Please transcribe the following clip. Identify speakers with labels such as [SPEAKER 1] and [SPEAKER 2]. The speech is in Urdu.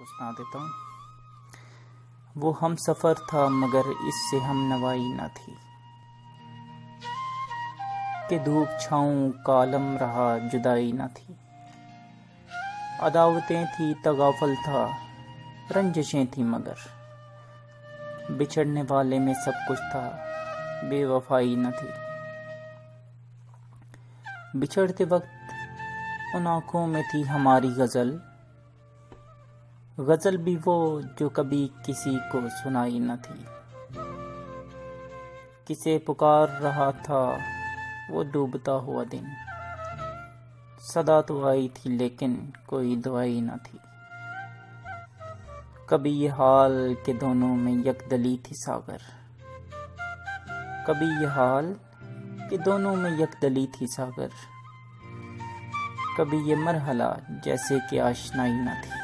[SPEAKER 1] کو سنا دیتا ہوں۔ وہ ہم سفر تھا مگر اس سے ہم نوائی نہ تھی، کہ دھوپ چھاؤں کا عالم رہا جدائی نہ تھی۔ عداوتیں تھی تغافل تھا، رنجشیں تھی مگر بچھڑنے والے میں سب کچھ تھا، بے وفائی نہ تھی۔ بچھڑتے وقت ان آنکھوں میں تھی ہماری غزل، غزل بھی وہ جو کبھی کسی کو سنائی نہ تھی۔ کسے پکار رہا تھا وہ ڈوبتا ہوا دن، صدا تو آئی تھی لیکن کوئی دعائی نہ تھی۔ کبھی یہ حال کہ دونوں میں یک دلی تھی ساغر، کبھی یہ حال کہ دونوں میں یک دلی تھی ساغر، کبھی یہ مرحلہ جیسے کہ آشنائی نہ تھی۔